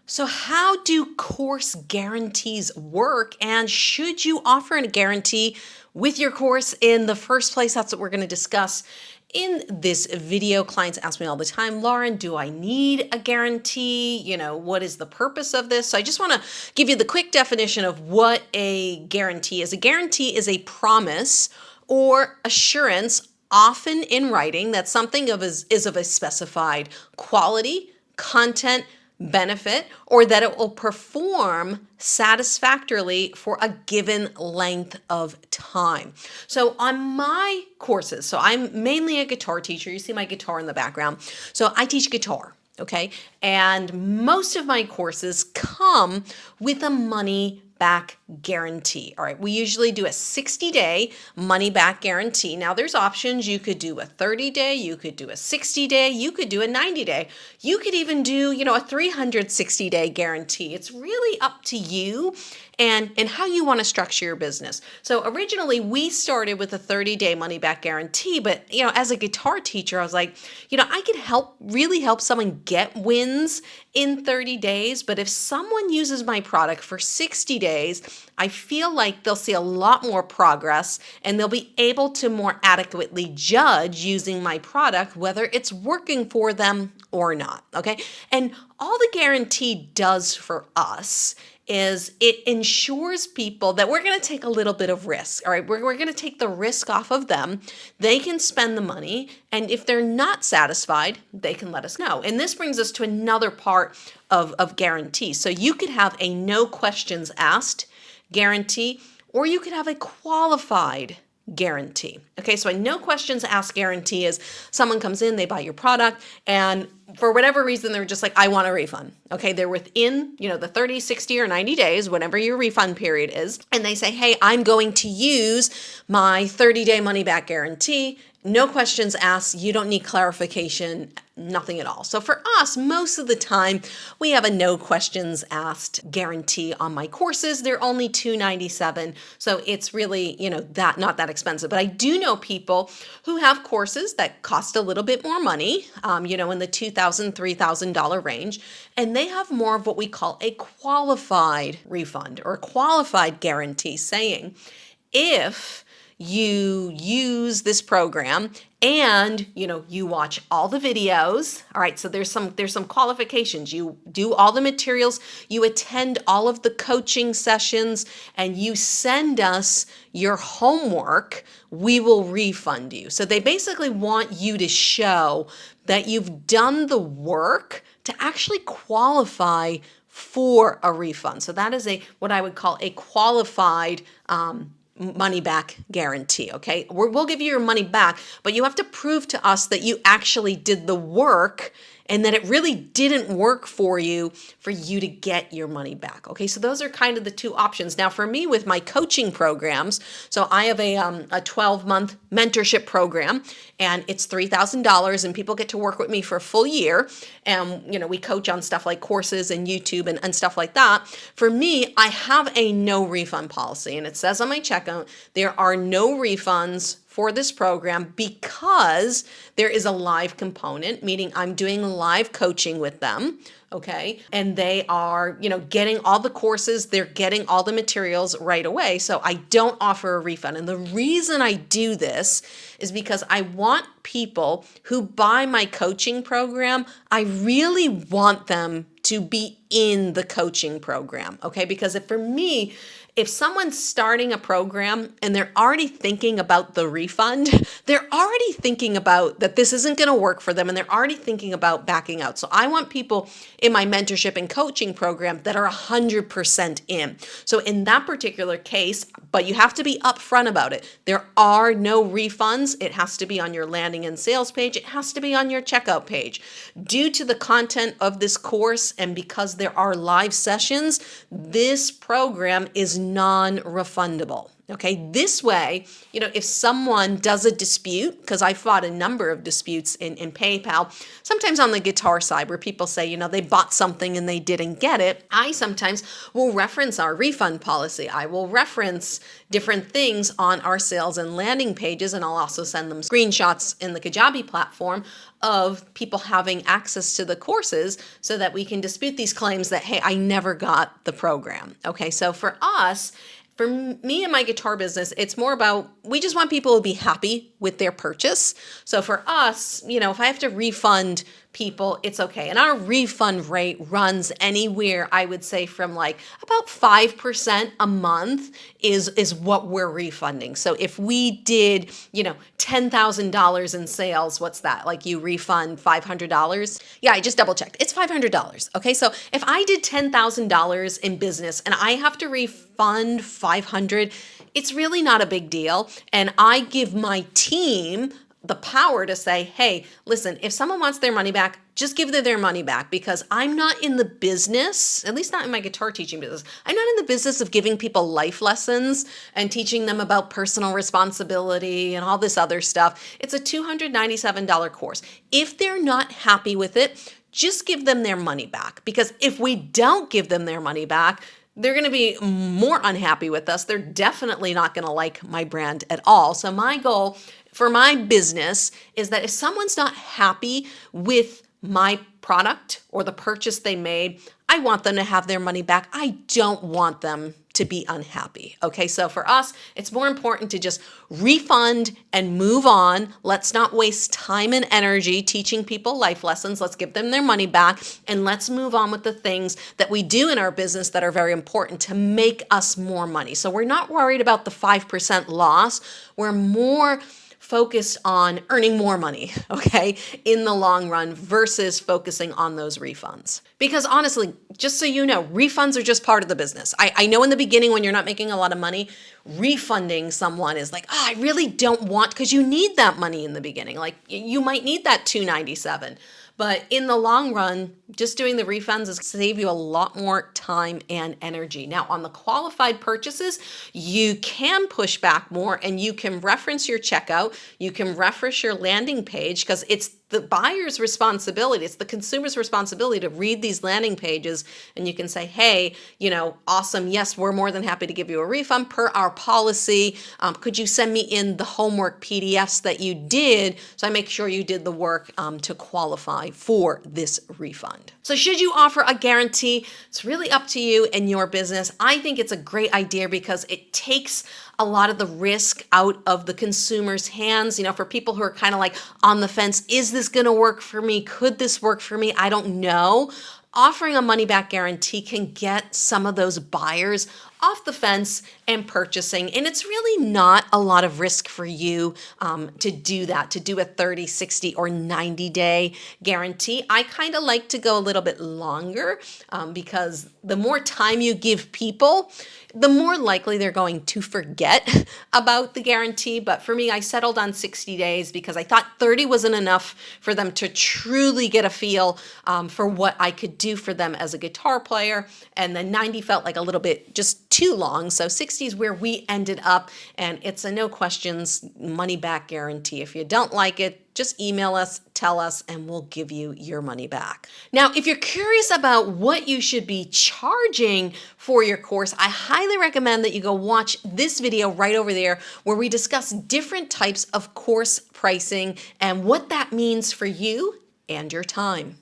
So how do course guarantees work, and should you offer a guarantee with your course in the first place? That's what we're going to discuss in this video. Clients ask me all the time, Lauren, do I need a guarantee? What is the purpose of this? So I just want to give you the quick definition of what a guarantee is. A guarantee is a promise or assurance, often in writing, that something is of a specified quality, content, benefit, or that it will perform satisfactorily for a given length of time. So on my courses, so I'm mainly a guitar teacher. You see my guitar in the background. So I teach guitar. Okay. And most of my courses come with a money back guarantee. All right. We usually do a 60-day money back guarantee. Now there's options. You could do a 30-day, you could do a 60-day, you could do a 90-day. You could even do, a 360-day guarantee. It's really up to you and how you want to structure your business. So originally we started with a 30-day money back guarantee, but as a guitar teacher, I was like, I could really help someone get wins in 30 days, but if someone uses my product for 60 days, I feel like they'll see a lot more progress and they'll be able to more adequately judge using my product whether it's working for them or not, okay? And all the guarantee does for us is it ensures people that we're going to take a little bit of risk. All right, we're going to take the risk off of them. They can spend the money, and if they're not satisfied, they can let us know. And this brings us to another part of guarantees. So you could have a no questions asked guarantee, or you could have a qualified guarantee. Okay, so a no questions asked guarantee is someone comes in, they buy your product, and for whatever reason, they're just like, I want a refund. Okay, they're within, the 30, 60, or 90 days, whatever your refund period is, and they say, hey, I'm going to use my 30-day money back guarantee. No questions asked. You don't need clarification, nothing at all. So for us, most of the time, we have a no questions asked guarantee on my courses. They're only $297. So it's really, not that expensive. But I do know people who have courses that cost a little bit more money, in the $2,000, $3,000 range. And they have more of what we call a qualified refund or a qualified guarantee, saying if you use this program and you watch all the videos. All right, so there's some qualifications. You do all the materials, you attend all of the coaching sessions, and you send us your homework, we will refund you. So they basically want you to show that you've done the work to actually qualify for a refund. So that is what I would call a qualified money back guarantee. Okay, we'll give you your money back, but you have to prove to us that you actually did the work and that it really didn't work for you to get your money back. Okay, so those are kind of the two options. Now for me with my coaching programs, so I have a 12-month mentorship program, and it's $3,000, and people get to work with me for a full year. And we coach on stuff like courses and YouTube and stuff like that. For me, I have a no refund policy, and it says on my checkout, there are no refunds for this program because there is a live component, meaning I'm doing live coaching with them, okay? And they are, getting all the courses, they're getting all the materials right away. So I don't offer a refund. And the reason I do this is because I want people who buy my coaching program, I really want them to be in the coaching program, okay? Because for me, if someone's starting a program and they're already thinking about the refund, they're already thinking about that this isn't going to work for them, and they're already thinking about backing out. So I want people in my mentorship and coaching program that are 100% in. So in that particular case, but you have to be upfront about it. There are no refunds. It has to be on your landing and sales page. It has to be on your checkout page. Due to the content of this course and because there are live sessions, this program is non-refundable. Okay, this way, if someone does a dispute, because I fought a number of disputes in PayPal, sometimes on the guitar side where people say, they bought something and they didn't get it, I sometimes will reference our refund policy. I will reference different things on our sales and landing pages, and I'll also send them screenshots in the Kajabi platform of people having access to the courses so that we can dispute these claims that, hey, I never got the program. Okay, so for us, for me and my guitar business, it's more about, we just want people to be happy with their purchase. So for us, if I have to refund people, it's okay. And our refund rate runs anywhere, I would say, from like about 5% a month is what we're refunding. So if we did, $10,000 in sales, what's that? Like you refund $500? Yeah, I just double checked. It's $500. Okay, so if I did $10,000 in business and I have to refund $500, it's really not a big deal. And I give my team the power to say, hey, listen, if someone wants their money back, just give them their money back, because I'm not in the business, at least not in my guitar teaching business, I'm not in the business of giving people life lessons and teaching them about personal responsibility and all this other stuff. It's a $297 course. If they're not happy with it, just give them their money back, because if we don't give them their money back, they're going to be more unhappy with us. They're definitely not going to like my brand at all. So my goal for my business is that if someone's not happy with my product or the purchase they made, I want them to have their money back. I don't want them to be unhappy. Okay, so for us, it's more important to just refund and move on. Let's not waste time and energy teaching people life lessons. Let's give them their money back, and let's move on with the things that we do in our business that are very important to make us more money. So we're not worried about the 5% loss. We're more focused on earning more money, okay, in the long run versus focusing on those refunds. Because honestly, just so you know, refunds are just part of the business. I know in the beginning when you're not making a lot of money, refunding someone is like, I really don't want, because you need that money in the beginning. Like you might need that $297. But in the long run, just doing the refunds is going to save you a lot more time and energy. Now, on the qualified purchases, you can push back more and you can reference your checkout. You can reference your landing page, because it's the buyer's responsibility. It's the consumer's responsibility to read these landing pages, and you can say, hey, awesome. Yes, we're more than happy to give you a refund per our policy. Could you send me in the homework PDFs that you did so I make sure you did the work to qualify for this refund? So should you offer a guarantee? It's really up to you and your business. I think it's a great idea because it takes a lot of the risk out of the consumer's hands. For people who are kind of like on the fence, is this going to work for me? Could this work for me? I don't know. Offering a money back guarantee can get some of those buyers off the fence and purchasing. And it's really not a lot of risk for you to do that, to do a 30, 60, or 90-day guarantee. I kind of like to go a little bit longer because the more time you give people, the more likely they're going to forget about the guarantee. But for me, I settled on 60 days because I thought 30 wasn't enough for them to truly get a feel for what I could do for them as a guitar player. And then 90 felt like a little bit just too long. So 60 is where we ended up. And it's a no questions money back guarantee. If you don't like it, just email us, tell us, and we'll give you your money back. Now, if you're curious about what you should be charging for your course, I highly recommend that you go watch this video right over there where we discuss different types of course pricing and what that means for you and your time.